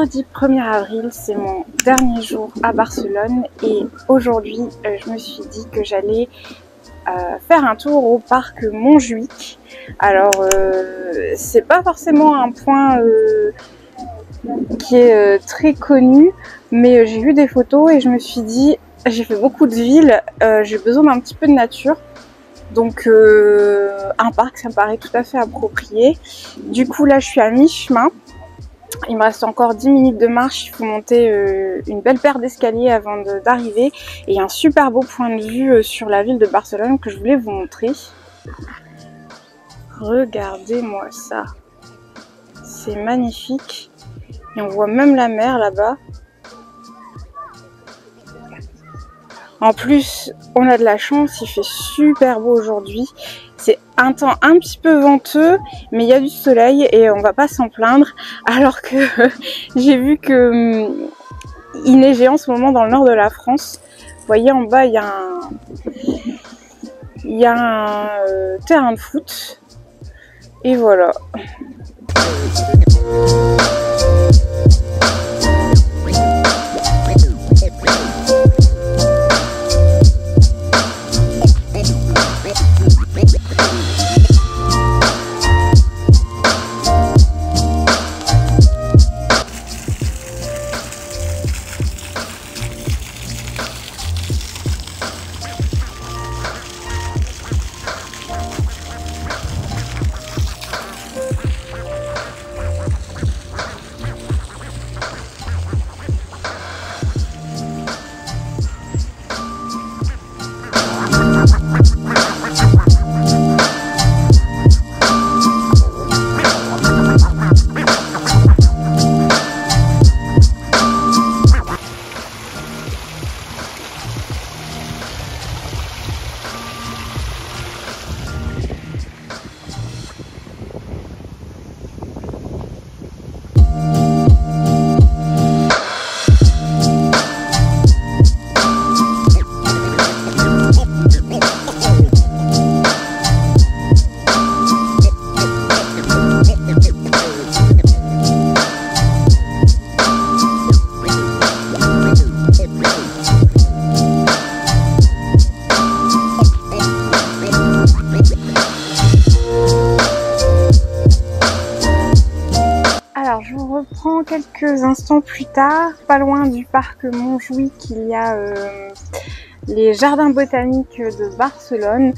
vendredi 1er avril, c'est mon dernier jour à Barcelone et aujourd'hui je me suis dit que j'allais faire un tour au parc Montjuïc. Alors c'est pas forcément un point qui est très connu, mais j'ai vu des photos et je me suis dit, j'ai fait beaucoup de villes, j'ai besoin d'un petit peu de nature. Donc un parc, ça me paraît tout à fait approprié. Du coup là je suis à mi-chemin. Il me reste encore 10 minutes de marche, il faut monter une belle paire d'escaliers avant d'arriver. Et il y a un super beau point de vue sur la ville de Barcelone que je voulais vous montrer. Regardez-moi ça. C'est magnifique. Et on voit même la mer là-bas. En plus, on a de la chance, il fait super beau aujourd'hui. C'est un temps un petit peu venteux, mais il y a du soleil et on va pas s'en plaindre. Alors que j'ai vu que il neigeait en ce moment dans le nord de la France. Vous voyez en bas, il y a un terrain de foot. Et voilà. Je vous reprends quelques instants plus tard. Pas loin du parc Montjuïc, il y a les jardins botaniques de Barcelone.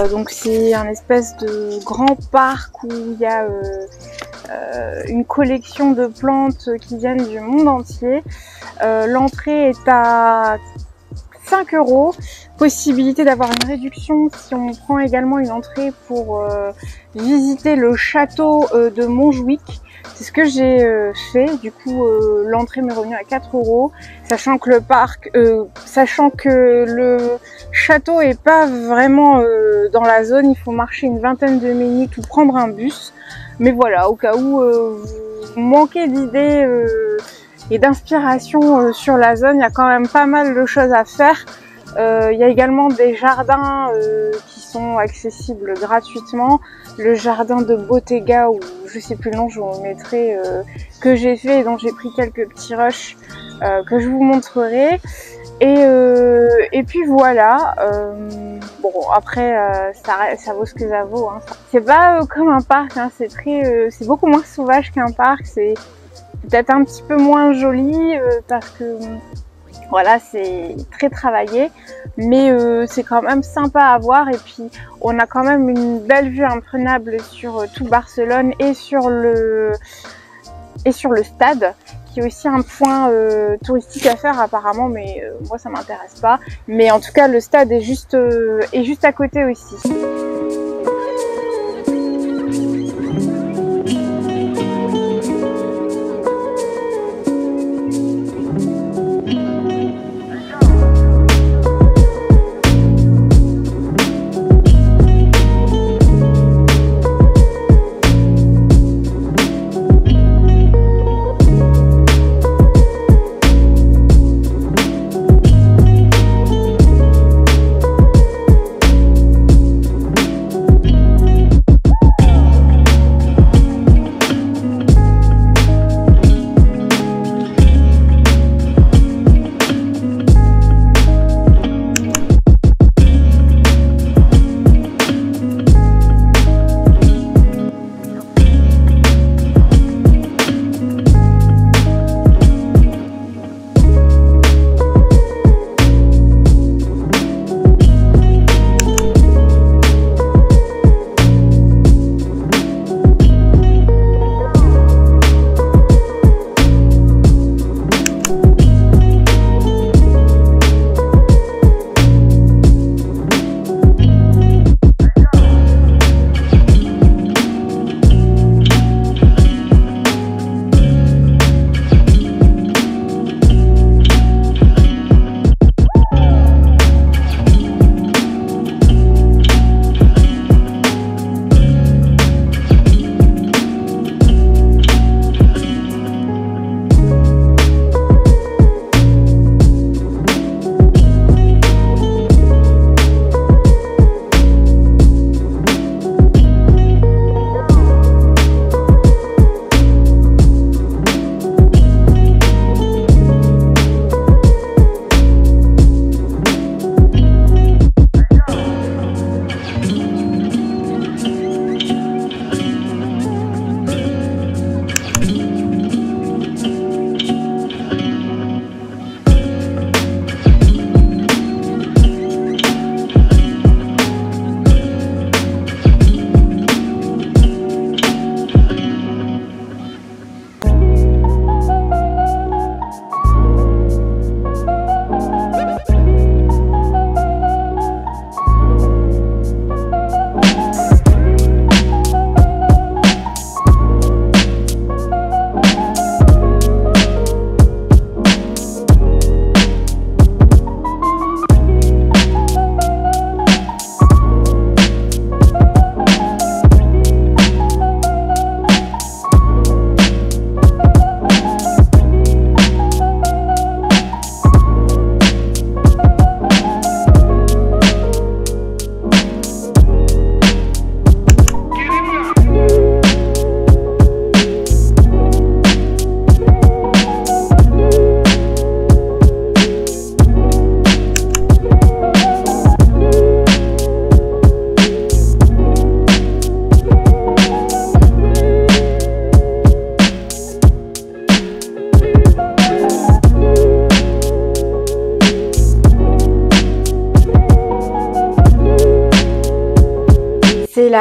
Donc c'est un espèce de grand parc où il y a une collection de plantes qui viennent du monde entier. L'entrée est à 5 €. Possibilité d'avoir une réduction si on prend également une entrée pour visiter le château de Montjuïc. C'est ce que j'ai fait. Du coup, l'entrée m'est revenue à 4 €, sachant que le château est pas vraiment dans la zone. Il faut marcher une vingtaine de minutes ou prendre un bus. Mais voilà, au cas où vous manquez d'idées et d'inspiration sur la zone, il y a quand même pas mal de choses à faire. Il y a également des jardins qui sont accessibles gratuitement. Le jardin de Bottega, ou je sais plus le nom, je vous mettrai, que j'ai fait et dont j'ai pris quelques petits rushs que je vous montrerai. Et puis voilà. Bon après ça vaut ce que ça vaut. Hein. C'est pas comme un parc, hein, c'est beaucoup moins sauvage qu'un parc. C'est peut-être un petit peu moins joli parce que voilà, c'est très travaillé, mais c'est quand même sympa à voir. Et puis on a quand même une belle vue imprenable sur tout Barcelone et sur le stade, qui est aussi un point touristique à faire apparemment, mais moi ça m'intéresse pas. Mais en tout cas le stade est juste à côté aussi.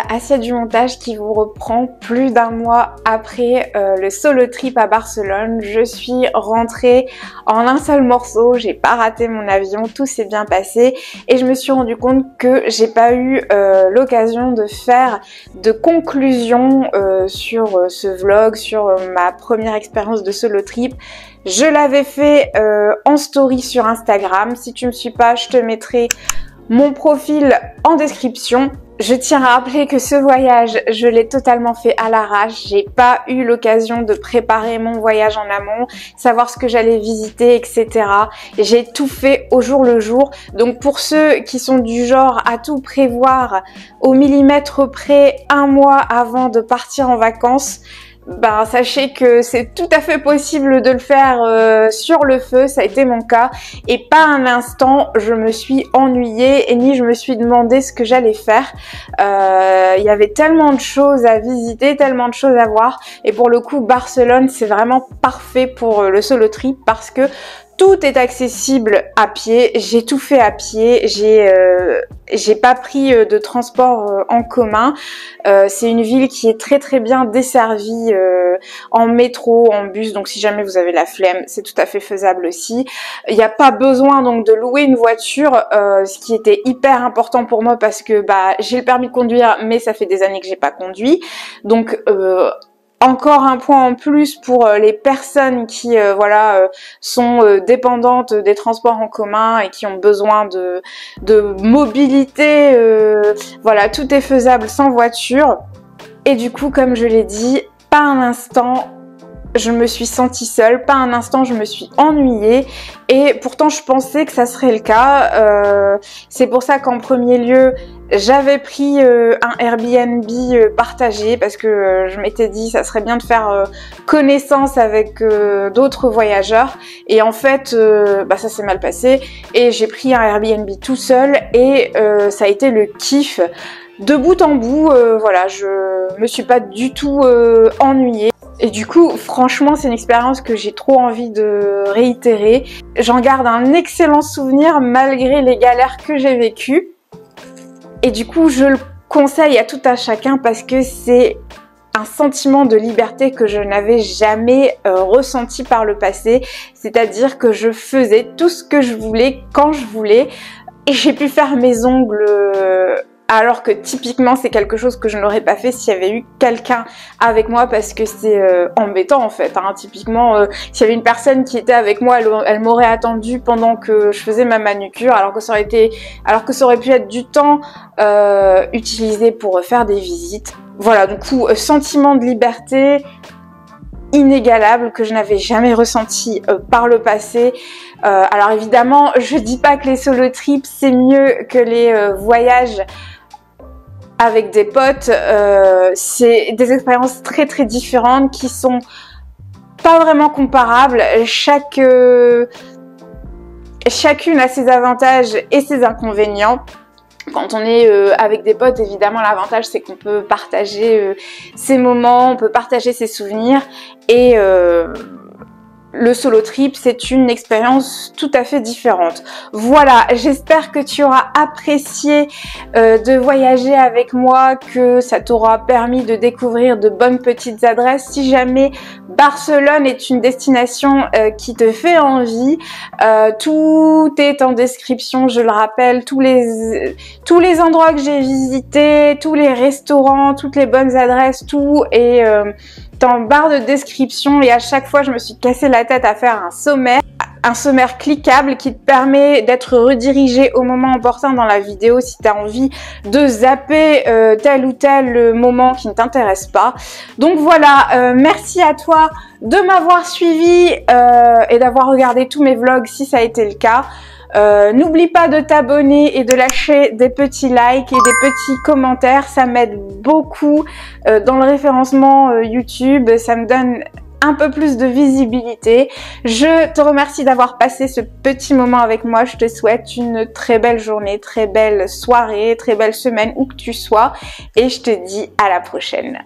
Voilà, assiette du montage qui vous reprend plus d'un mois après le solo trip à Barcelone. Je suis rentrée en un seul morceau, j'ai pas raté mon avion, tout s'est bien passé et je me suis rendu compte que j'ai pas eu l'occasion de faire de conclusion sur ce vlog, sur ma première expérience de solo trip. Je l'avais fait en story sur Instagram. Si tu me suis pas, je te mettrai mon profil en description. Je tiens à rappeler que ce voyage, je l'ai totalement fait à l'arrache. J'ai pas eu l'occasion de préparer mon voyage en amont, savoir ce que j'allais visiter, etc. J'ai tout fait au jour le jour. Donc pour ceux qui sont du genre à tout prévoir au millimètre près un mois avant de partir en vacances, ben, sachez que c'est tout à fait possible de le faire sur le feu, ça a été mon cas, et pas un instant je me suis ennuyée et ni je me suis demandé ce que j'allais faire. Il y avait tellement de choses à visiter, tellement de choses à voir, et pour le coup Barcelone c'est vraiment parfait pour le solo trip parce que tout est accessible à pied, j'ai tout fait à pied, j'ai pas pris de transport en commun. C'est une ville qui est très bien desservie en métro, en bus, donc si jamais vous avez la flemme, c'est tout à fait faisable aussi. Il n'y a pas besoin donc de louer une voiture, ce qui était hyper important pour moi parce que bah j'ai le permis de conduire, mais ça fait des années que j'ai pas conduit, donc encore un point en plus pour les personnes qui sont dépendantes des transports en commun et qui ont besoin de mobilité. Voilà, tout est faisable sans voiture. Et du coup, comme je l'ai dit, pas un instant je me suis sentie seule, pas un instant je me suis ennuyée et pourtant je pensais que ça serait le cas. C'est pour ça qu'en premier lieu j'avais pris un Airbnb partagé parce que je m'étais dit ça serait bien de faire connaissance avec d'autres voyageurs et en fait ça s'est mal passé et j'ai pris un Airbnb tout seul et ça a été le kiff de bout en bout. Voilà, je me suis pas du tout ennuyée. Et du coup, franchement, c'est une expérience que j'ai trop envie de réitérer. J'en garde un excellent souvenir malgré les galères que j'ai vécues. Et du coup, je le conseille à tout un chacun parce que c'est un sentiment de liberté que je n'avais jamais ressenti par le passé. C'est-à-dire que je faisais tout ce que je voulais, quand je voulais. Et j'ai pu faire mes ongles... alors que typiquement c'est quelque chose que je n'aurais pas fait s'il y avait eu quelqu'un avec moi parce que c'est embêtant en fait. Typiquement s'il y avait une personne qui était avec moi, elle m'aurait attendu pendant que je faisais ma manucure alors que ça aurait pu être du temps utilisé pour faire des visites. Voilà, du coup sentiment de liberté inégalable que je n'avais jamais ressenti par le passé. Alors évidemment je dis pas que les solo trips c'est mieux que les voyages avec des potes, c'est des expériences très différentes qui sont pas vraiment comparables. Chacune a ses avantages et ses inconvénients. Quand on est avec des potes, évidemment l'avantage c'est qu'on peut partager ses moments, on peut partager ses souvenirs et le solo trip, c'est une expérience tout à fait différente. Voilà, j'espère que tu auras apprécié de voyager avec moi, que ça t'aura permis de découvrir de bonnes petites adresses. Si jamais Barcelone est une destination qui te fait envie, tout est en description, je le rappelle, tous les endroits que j'ai visités, tous les restaurants, toutes les bonnes adresses, tout est en barre de description et à chaque fois je me suis cassé la tête à faire un sommaire cliquable qui te permet d'être redirigé au moment opportun dans la vidéo si tu as envie de zapper tel ou tel moment qui ne t'intéresse pas. Donc voilà, merci à toi de m'avoir suivi et d'avoir regardé tous mes vlogs si ça a été le cas. N'oublie pas de t'abonner et de lâcher des petits likes et des petits commentaires, ça m'aide beaucoup dans le référencement YouTube, ça me donne un peu plus de visibilité. Je te remercie d'avoir passé ce petit moment avec moi, je te souhaite une très belle journée, très belle soirée, très belle semaine où que tu sois et je te dis à la prochaine.